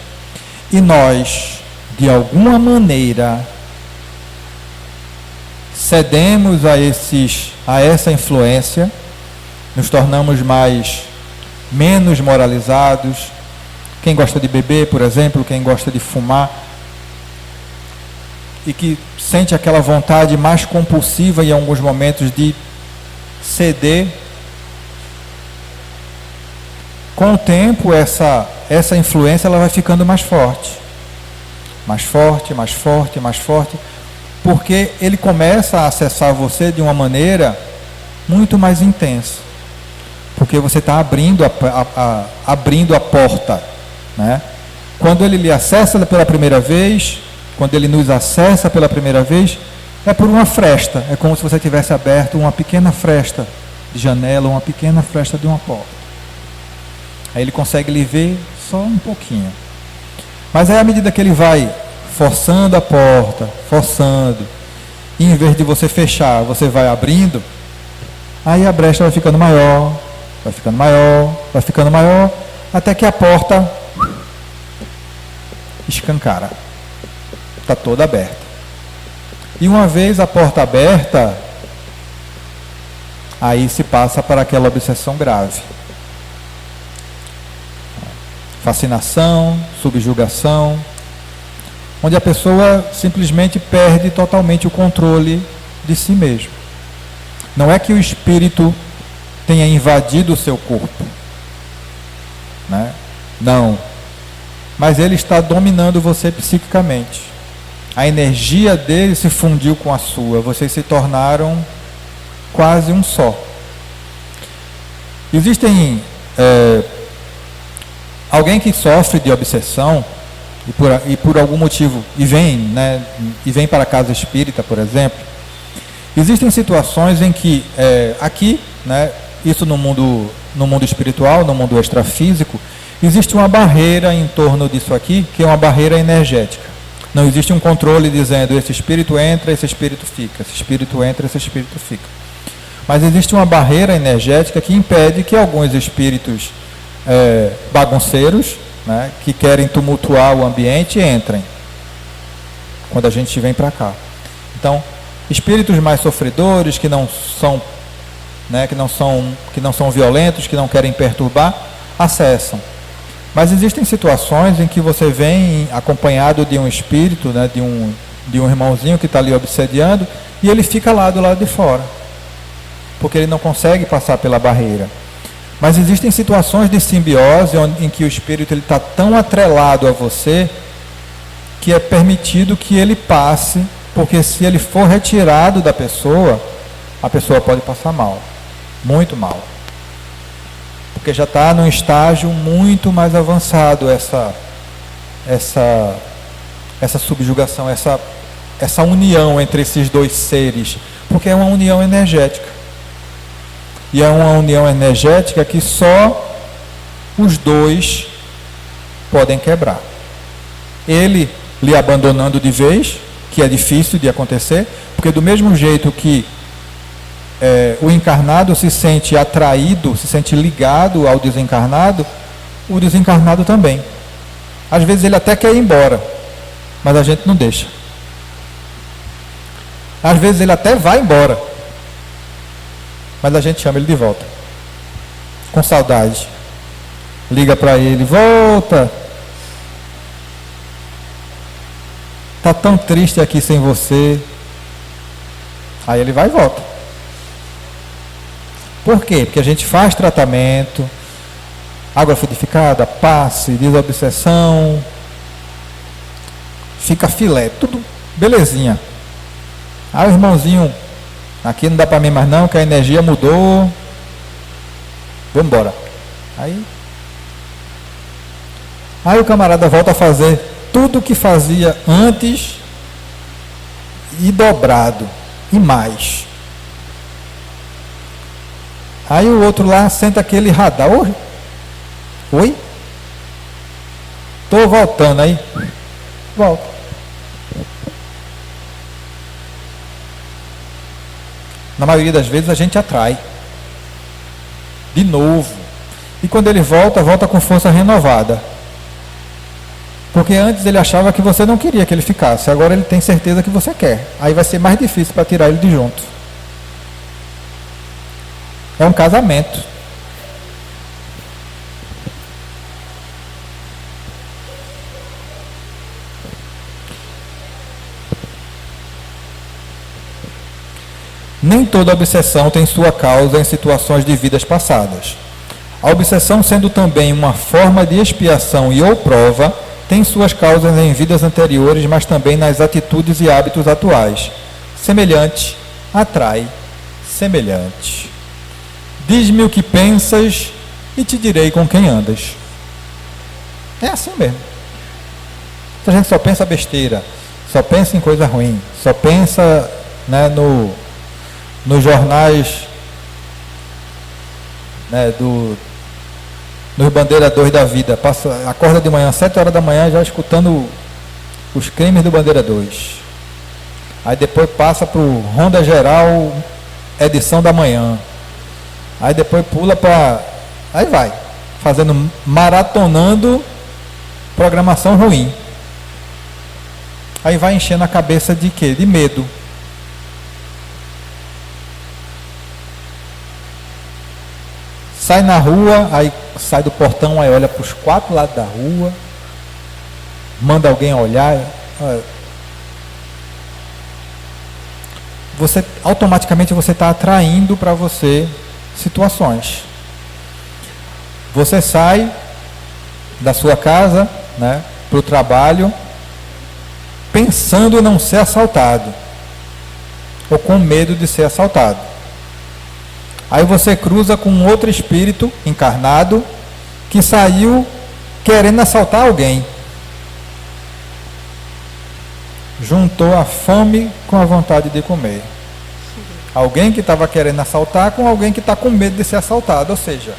e nós, de alguma maneira, cedemos a essa influência, nos tornamos menos moralizados. Quem gosta de beber, por exemplo, quem gosta de fumar, e que sente aquela vontade mais compulsiva em alguns momentos de ceder, com o tempo essa influência ela vai ficando mais forte, porque ele começa a acessar você de uma maneira muito mais intensa, porque você está abrindo a porta, né? Quando ele lhe acessa pela primeira vez, quando ele nos acessa pela primeira vez, é por uma fresta, é como se você tivesse aberto uma pequena fresta de janela, uma pequena fresta de uma porta. Aí ele consegue lhe ver só um pouquinho. Mas aí, à medida que ele vai forçando a porta, e em vez de você fechar, você vai abrindo, aí a brecha vai ficando maior, até que a porta escancara. Está toda aberta. E uma vez a porta aberta, aí se passa para aquela obsessão grave. Fascinação, subjugação, onde a pessoa simplesmente perde totalmente o controle de si mesmo. Não é que o espírito tenha invadido o seu corpo, né? Não. Mas ele está dominando você psiquicamente. A energia dele se fundiu com a sua. Vocês se tornaram quase um só. Existem alguém que sofre de obsessão e por algum motivo e vem para a casa espírita, por exemplo. Existem situações em que aqui, né, isso no mundo espiritual, no mundo extrafísico, existe uma barreira em torno disso aqui, que é uma barreira energética. Não existe um controle dizendo esse espírito entra, esse espírito fica, esse espírito entra, esse espírito fica. Mas existe uma barreira energética que impede que alguns espíritos bagunceiros, né, que querem tumultuar o ambiente, entrem quando a gente vem para cá. Então, espíritos mais sofredores, que não são violentos, que não querem perturbar, acessam. Mas existem situações em que você vem acompanhado de um espírito, né, de um irmãozinho que está ali obsediando, e ele fica lá do lado de fora, porque ele não consegue passar pela barreira. Mas existem situações de simbiose em que o espírito está tão atrelado a você que é permitido que ele passe, porque se ele for retirado da pessoa, a pessoa pode passar mal, muito mal. Porque já está num estágio muito mais avançado essa subjugação, essa união entre esses dois seres, porque é uma união energética. E é uma união energética que só os dois podem quebrar. Ele lhe abandonando de vez, que é difícil de acontecer, porque do mesmo jeito que o encarnado se sente atraído, se sente ligado ao desencarnado, o desencarnado também. Às vezes ele até quer ir embora, mas a gente não deixa. Às vezes ele até vai embora, mas a gente chama ele de volta, com saudade. Liga para ele, volta. Está tão triste aqui sem você. Aí ele vai e volta. Por quê? Porque a gente faz tratamento, água fluidificada, passe, desobsessão, fica filé, tudo belezinha. Aí o irmãozinho, aqui não dá para mim mais não, que a energia mudou, vamos embora. Aí o camarada volta a fazer tudo o que fazia antes e dobrado, e mais. Aí o outro lá senta aquele radar. Oi? Estou voltando aí. Volta. na maioria das vezes a gente atrai. De novo. E quando ele volta, volta com força renovada. Porque antes ele achava que você não queria que ele ficasse, agora ele tem certeza que você quer. Aí vai ser mais difícil para tirar ele de junto. É um casamento. Nem toda obsessão tem sua causa em situações de vidas passadas. A obsessão, sendo também uma forma de expiação e ou prova, tem suas causas em vidas anteriores, mas também nas atitudes e hábitos atuais. Semelhante atrai semelhante. Diz-me o que pensas e te direi com quem andas. É assim mesmo. A gente só pensa besteira, só pensa em coisa ruim, só pensa, né, nos jornais, né, nos bandeiradores da vida. Acorda de manhã, 7 horas da manhã, já escutando os crimes do Bandeira 2. Aí depois passa para o Ronda Geral, edição da manhã. Aí depois pula para... Aí vai, maratonando programação ruim. Aí vai enchendo a cabeça de quê? De medo. Sai na rua, aí sai do portão, aí olha para os 4 lados da rua, manda alguém olhar. Automaticamente você está atraindo para você situações. Você sai da sua casa, né, para o trabalho, pensando em não ser assaltado, ou com medo de ser assaltado. Aí você cruza com outro espírito encarnado que saiu querendo assaltar alguém. Juntou a fome com a vontade de comer. Alguém que estava querendo assaltar com alguém que está com medo de ser assaltado. Ou seja,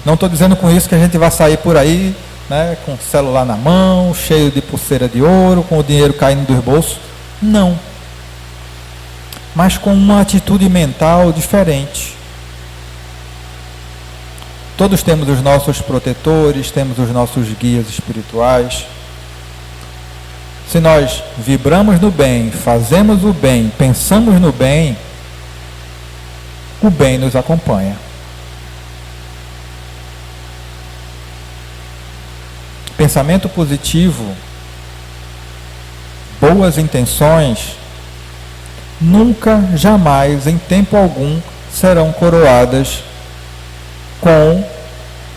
não estou dizendo com isso que a gente vai sair por aí, né, com o celular na mão, cheio de pulseira de ouro, com o dinheiro caindo dos bolsos. Não. Mas com uma atitude mental diferente. Todos temos os nossos protetores, temos os nossos guias espirituais. Se nós vibramos no bem, fazemos o bem, pensamos no bem, o bem nos acompanha. Pensamento positivo, boas intenções, nunca, jamais, em tempo algum, serão coroadas com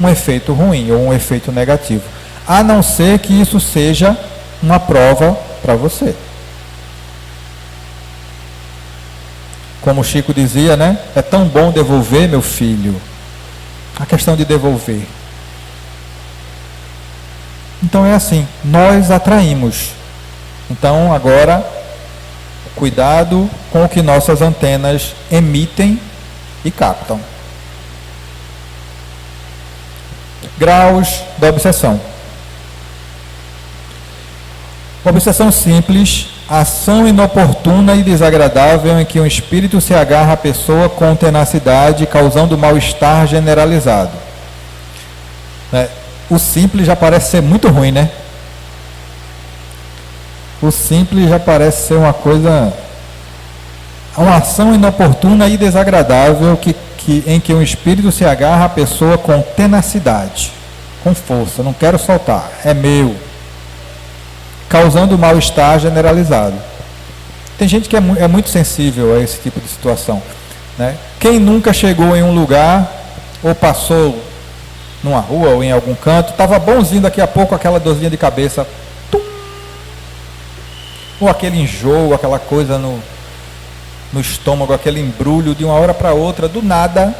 um efeito ruim ou um efeito negativo. A não ser que isso seja uma prova para você. Como o Chico dizia, né? É tão bom devolver, meu filho. A questão de devolver. Então é assim, nós atraímos. Então agora, cuidado com o que nossas antenas emitem e captam. Graus da obsessão. Obsessão simples, ação inoportuna e desagradável em que um espírito se agarra à pessoa com tenacidade, causando mal-estar generalizado. O simples já parece ser muito ruim, né? O simples já parece ser uma coisa... Uma ação inoportuna e desagradável em que um espírito se agarra à pessoa com tenacidade, com força. Não quero soltar, é meu. Causando mal-estar generalizado. Tem gente que é muito sensível a esse tipo de situação, né? Quem nunca chegou em um lugar ou passou numa rua ou em algum canto, estava bonzinho, daqui a pouco aquela dorzinha de cabeça, tum, ou aquele enjoo, aquela coisa no estômago, aquele embrulho de uma hora para outra, do nada.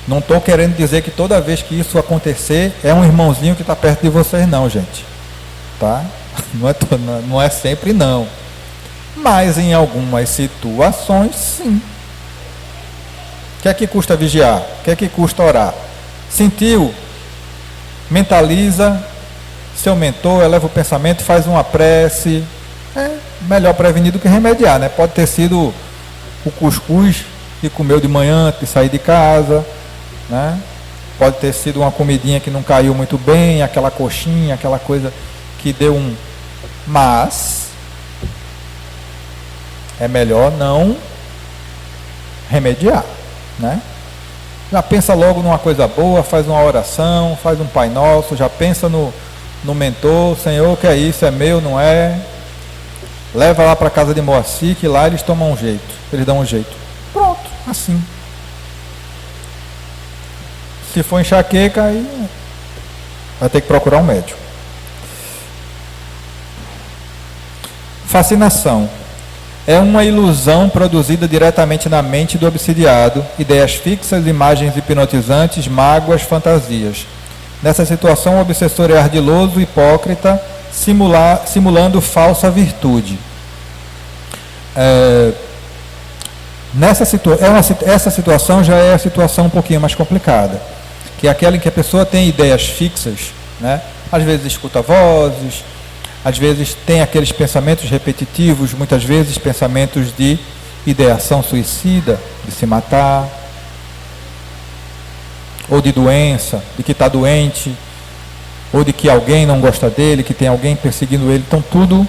Não estou querendo dizer que toda vez que isso acontecer é um irmãozinho que está perto de vocês, não, gente. Tá? Não é sempre, não. Mas em algumas situações, sim. O que é que custa vigiar? O que é que custa orar? Sentiu? Mentaliza seu mentor, eleva o pensamento, faz uma prece. melhor prevenir do que remediar, né? Pode ter sido o cuscuz que comeu de manhã antes de sair de casa, né? Pode ter sido uma comidinha que não caiu muito bem, aquela coxinha, aquela coisa que deu um... Mas é melhor não remediar, né? Já pensa logo numa coisa boa, faz uma oração, faz um Pai Nosso, já pensa no mentor, Senhor, que é isso, é meu, não é? Leva lá para a casa de Moacir, que lá eles tomam um jeito, eles dão um jeito. Pronto, assim. Se for enxaqueca, aí vai ter que procurar um médico. Fascinação. É uma ilusão produzida diretamente na mente do obsidiado, ideias fixas, imagens hipnotizantes, mágoas, fantasias. Nessa situação, o obsessor é ardiloso, hipócrita, simulando falsa virtude. Essa situação já é a situação um pouquinho mais complicada, que é aquela em que a pessoa tem ideias fixas, né? Às vezes escuta vozes, às vezes tem aqueles pensamentos repetitivos, muitas vezes pensamentos de ideação suicida, de se matar, ou de doença, de que está doente, ou de que alguém não gosta dele, que tem alguém perseguindo ele. Então tudo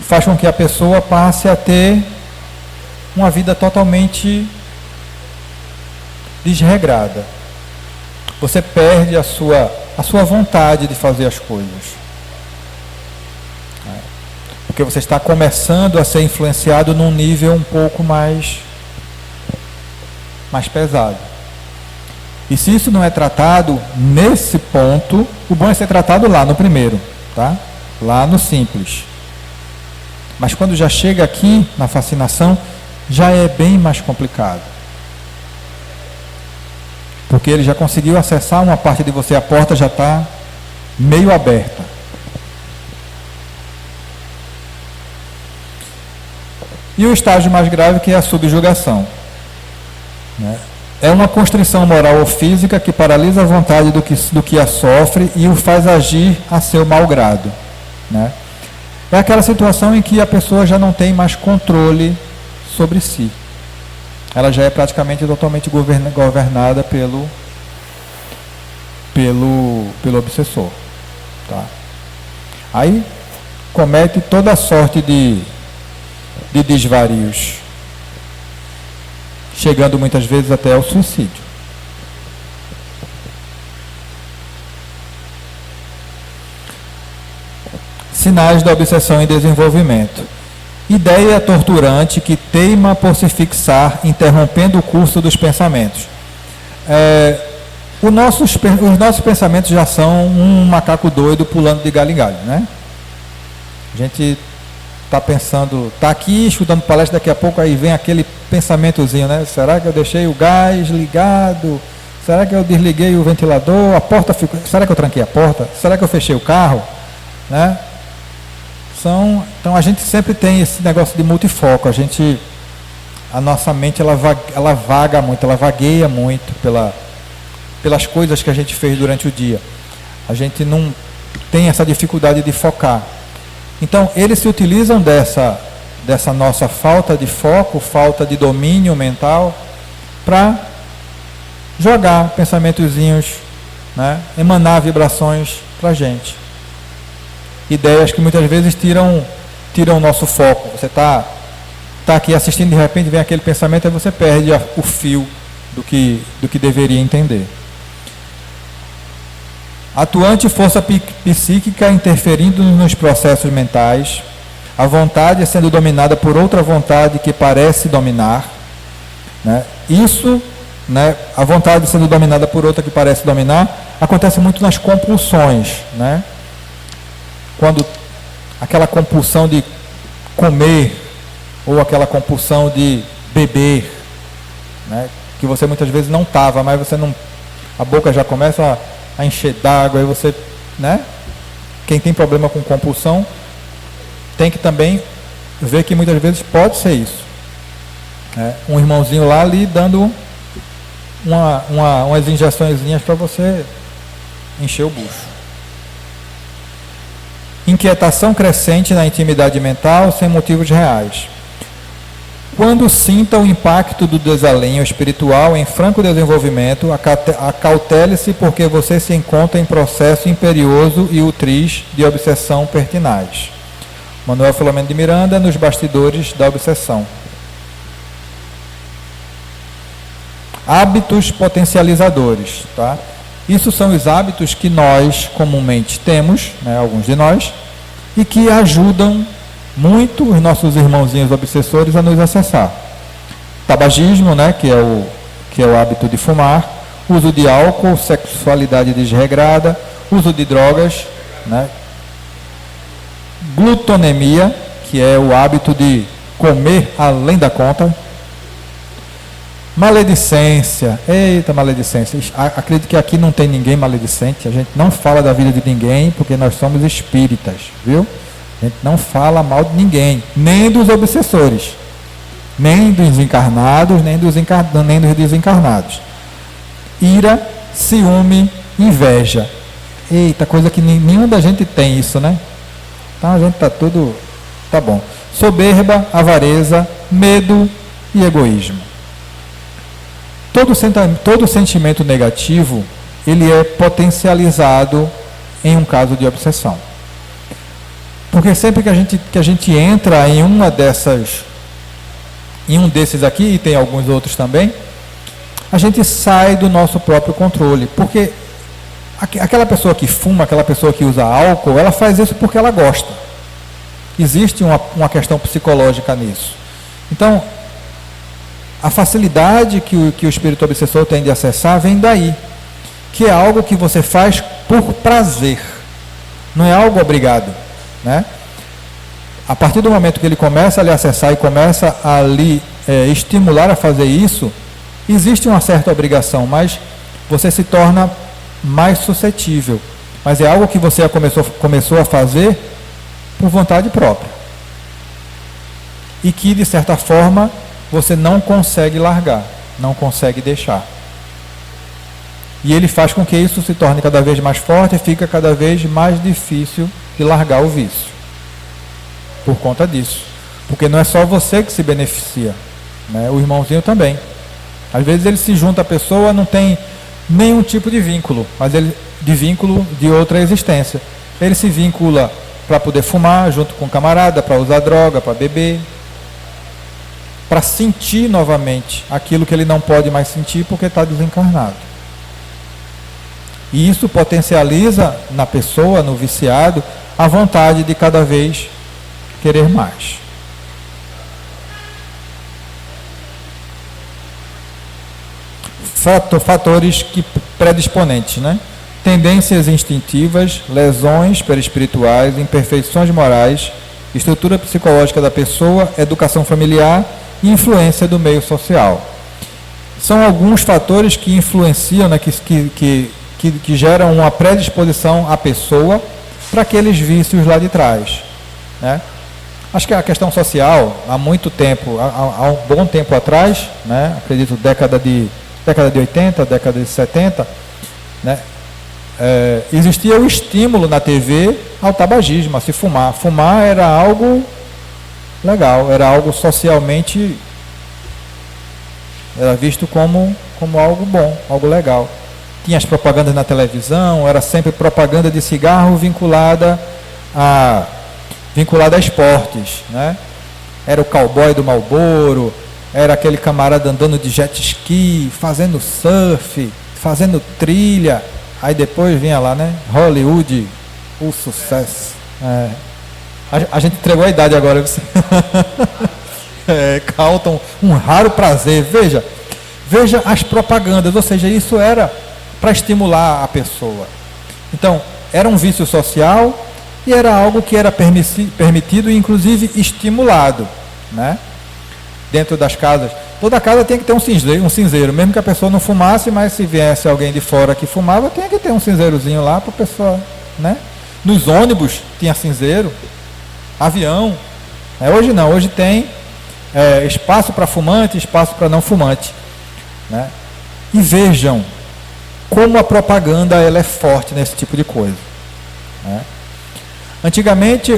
faz com que a pessoa passe a ter uma vida totalmente desregrada. Você perde a sua vontade de fazer as coisas. Porque você está começando a ser influenciado num nível um pouco mais pesado. E se isso não é tratado nesse ponto, o bom é ser tratado lá no primeiro, tá? Lá no simples. Mas quando já chega aqui na fascinação, já é bem mais complicado. Porque ele já conseguiu acessar uma parte de você, a porta já está meio aberta. E o estágio mais grave, que é a subjugação, né? É uma constrição moral ou física que paralisa a vontade do que a sofre e o faz agir a seu malgrado, né? É aquela situação em que a pessoa já não tem mais controle sobre si. Ela já é praticamente totalmente governada pelo obsessor, tá? Aí comete toda a sorte de desvarios, chegando muitas vezes até ao suicídio. Sinais da obsessão em desenvolvimento. Ideia torturante que teima por se fixar, interrompendo o curso dos pensamentos. Os nossos pensamentos já são um macaco doido pulando de galho em galho, né? A gente está pensando, está aqui escutando palestra, daqui a pouco aí vem aquele pensamentozinho, né? Será que eu deixei o gás ligado? Será que eu desliguei o ventilador? A porta ficou... Será que eu tranquei a porta? Será que eu fechei o carro? Né? Então a gente sempre tem esse negócio de multifoco. A nossa mente ela vaga muito, ela vagueia muito pelas coisas que a gente fez durante o dia. A gente não tem essa dificuldade de focar. Então eles se utilizam dessa nossa falta de foco, falta de domínio mental, para jogar pensamentozinhos, né? Emanar vibrações para a gente. Ideias que muitas vezes tiram o nosso foco. Você está aqui assistindo, de repente vem aquele pensamento e você perde o fio do que deveria entender. Atuante força psíquica interferindo nos processos mentais, a vontade sendo dominada por outra vontade que parece dominar, né? Isso, né, a vontade sendo dominada por outra que parece dominar, acontece muito nas compulsões, né? Quando aquela compulsão de comer ou aquela compulsão de beber, né, que você muitas vezes não estava, mas você não, a boca já começa a encher d'água, aí você, né? Quem tem problema com compulsão tem que também ver que muitas vezes pode ser isso, né? Um irmãozinho lá ali dando umas injeçõezinhas para você encher o bucho. Inquietação crescente na intimidade mental sem motivos reais. Quando sinta o impacto do desalinho espiritual em franco desenvolvimento, acautele-se porque você se encontra em processo imperioso e utriz de obsessão pertinaz. Manuel Filomeno de Miranda, Nos Bastidores da Obsessão. Hábitos potencializadores. Tá? Isso são os hábitos que nós comumente temos, né, alguns de nós, e que ajudam muito os nossos irmãozinhos obsessores a nos acessar. Tabagismo, né, que é o hábito de fumar, uso de álcool, sexualidade desregrada, uso de drogas, né, glutonemia, que é o hábito de comer além da conta, maledicência, eita maledicência, acredito que aqui não tem ninguém maledicente, a gente não fala da vida de ninguém porque nós somos espíritas, viu? A gente não fala mal de ninguém, nem dos obsessores, nem dos encarnados, nem dos desencarnados. Ira, ciúme, inveja. Eita, coisa que nenhuma da gente tem isso, né? Então a gente está tudo... Tá bom. Soberba, avareza, medo e egoísmo. Todo sentimento negativo, ele é potencializado em um caso de obsessão. Porque sempre que a gente entra em um desses aqui, e tem alguns outros também, a gente sai do nosso próprio controle. Porque aquela pessoa que fuma, aquela pessoa que usa álcool, ela faz isso porque ela gosta. Existe uma questão psicológica nisso. Então, a facilidade que o espírito obsessor tem de acessar vem daí. Que é algo que você faz por prazer. Não é algo obrigado. Né? A partir do momento que ele começa a lhe acessar e começa a lhe estimular a fazer isso, existe uma certa obrigação, mas você se torna mais suscetível. Mas é algo que você começou a fazer por vontade própria. E que, de certa forma, você não consegue largar, não consegue deixar. E ele faz com que isso se torne cada vez mais forte e fica cada vez mais difícil de largar o vício. Por conta disso. Porque não é só você que se beneficia, né? O irmãozinho também. Às vezes ele se junta à pessoa, não tem nenhum tipo de vínculo, mas de vínculo de outra existência. Ele se vincula para poder fumar junto com o camarada, para usar droga, para beber, para sentir novamente aquilo que ele não pode mais sentir porque está desencarnado. E isso potencializa na pessoa, no viciado, a vontade de cada vez querer mais. Fatores predisponentes, né? Tendências instintivas, lesões perispirituais, imperfeições morais, estrutura psicológica da pessoa, educação familiar e influência do meio social. São alguns fatores que influenciam, né, que geram uma predisposição à pessoa para aqueles vícios lá de trás. Né? Acho que a questão social, há muito tempo, há um bom tempo atrás, né, acredito década de 80, década de 70, né, existia o estímulo na TV ao tabagismo, a se fumar. Fumar era algo legal, era algo socialmente, era visto como algo bom, algo legal. Tinha as propagandas na televisão, era sempre propaganda de cigarro vinculada a esportes, né? Era o cowboy do Marlboro, era aquele camarada andando de jet ski, fazendo surf, fazendo trilha. Aí depois vinha lá, né? Hollywood, o sucesso. A gente entregou a idade agora. Carlton, um raro prazer. Veja as propagandas, ou seja, isso era para estimular a pessoa. Então, era um vício social e era algo que era permitido e inclusive estimulado, né? Dentro das casas. Toda casa tem que ter um cinzeiro, mesmo que a pessoa não fumasse, mas se viesse alguém de fora que fumava, tinha que ter um cinzeirozinho lá para a pessoa, né? Nos ônibus tinha cinzeiro, avião. Hoje não, hoje tem espaço para fumante, espaço para não fumante, né? E vejam como a propaganda ela é forte nesse tipo de coisa, né? Antigamente,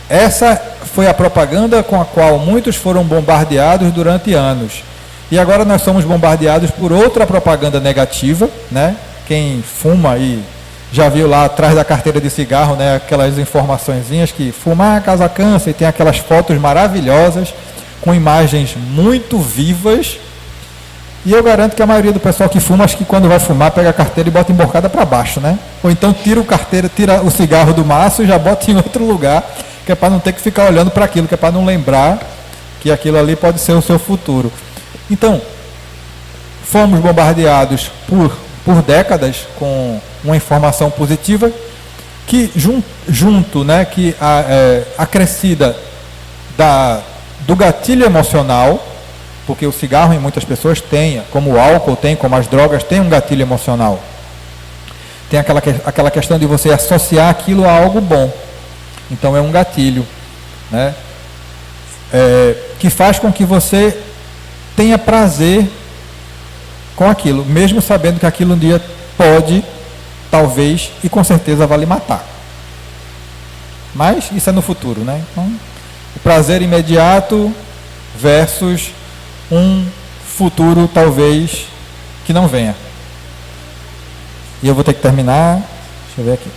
essa foi a propaganda com a qual muitos foram bombardeados durante anos. E agora nós somos bombardeados por outra propaganda negativa, né? Quem fuma e já viu lá atrás da carteira de cigarro, né, aquelas informaçõezinhas que fumar causa câncer, e tem aquelas fotos maravilhosas, com imagens muito vivas. E eu garanto que a maioria do pessoal que fuma, acho que quando vai fumar, pega a carteira e bota embocada para baixo, né? Ou então tira o cigarro do maço e já bota em outro lugar, que é para não ter que ficar olhando para aquilo, que é para não lembrar que aquilo ali pode ser o seu futuro. Então, fomos bombardeados por décadas com uma informação positiva que junto, né, que acrescida do gatilho emocional, porque o cigarro em muitas pessoas tem, como o álcool tem, como as drogas, tem um gatilho emocional. Tem aquela questão de você associar aquilo a algo bom. Então é um gatilho, né, que faz com que você tenha prazer com aquilo, mesmo sabendo que aquilo um dia pode, talvez, e com certeza vai lhe matar. Mas isso é no futuro, né? Então, o prazer imediato versus um futuro, talvez, que não venha. E eu vou ter que terminar. Deixa eu ver aqui.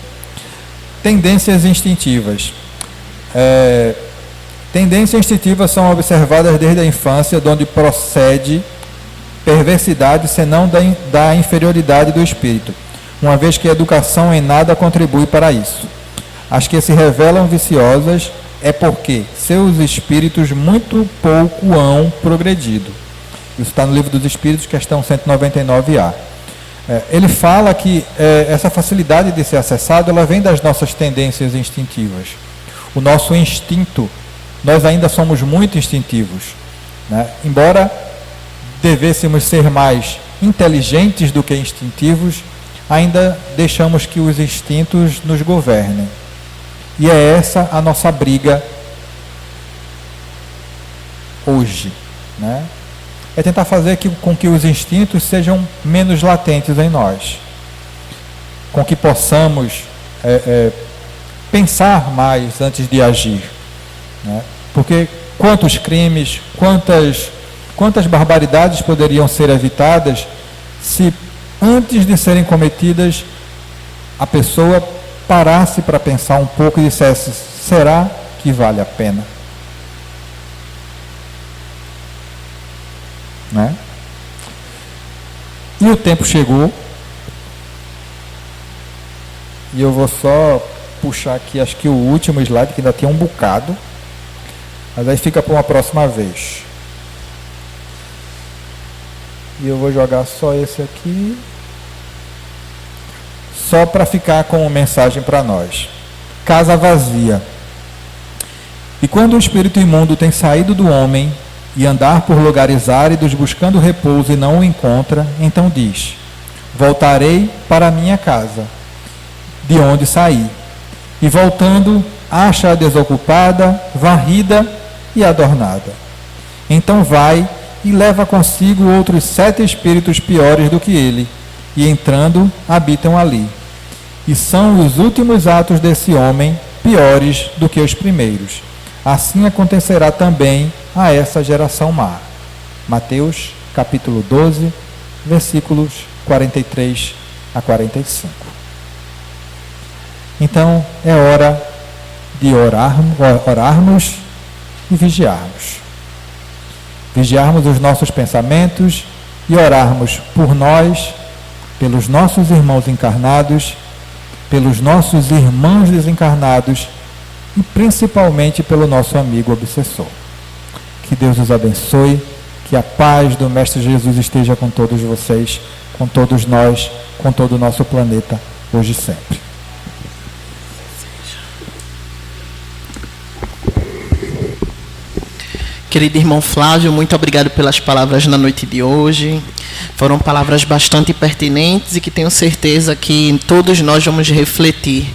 Tendências instintivas. Tendências instintivas são observadas desde a infância, de onde procede perversidade, senão da inferioridade do espírito, uma vez que a educação em nada contribui para isso. As que se revelam viciosas é porque seus espíritos muito pouco hão progredido. Isso está no Livro dos Espíritos, questão 199A. Ele fala que essa facilidade de ser acessado, ela vem das nossas tendências instintivas. O nosso instinto, nós ainda somos muito instintivos, né? Embora devêssemos ser mais inteligentes do que instintivos, ainda deixamos que os instintos nos governem. E é essa a nossa briga hoje, né? É tentar fazer com que os instintos sejam menos latentes em nós, com que possamos pensar mais antes de agir, né? Porque quantos crimes, quantas barbaridades poderiam ser evitadas se antes de serem cometidas a pessoa parasse para pensar um pouco e dissesse: será que vale a pena? Né? E o tempo chegou, e eu vou só puxar aqui, acho que o último slide, que ainda tem um bocado, mas aí fica para uma próxima vez. E eu vou jogar só esse aqui, só para ficar como mensagem para nós. Casa vazia. E quando o espírito imundo tem saído do homem e andar por lugares áridos buscando repouso e não o encontra, então diz: voltarei para a minha casa, de onde saí. E voltando, acha-a desocupada, varrida e adornada. Então vai e leva consigo outros 7 espíritos piores do que ele, e entrando, habitam ali. E são os últimos atos desse homem piores do que os primeiros. Assim acontecerá também a essa geração má. Mateus, capítulo 12, versículos 43 a 45. Então, é hora de orarmos e vigiarmos. Vigiarmos os nossos pensamentos e orarmos por nós, pelos nossos irmãos encarnados, pelos nossos irmãos desencarnados e principalmente pelo nosso amigo obsessor. Que Deus os abençoe, que a paz do Mestre Jesus esteja com todos vocês, com todos nós, com todo o nosso planeta, hoje e sempre. Querido irmão Flávio, muito obrigado pelas palavras na noite de hoje. Foram palavras bastante pertinentes e que tenho certeza que todos nós vamos refletir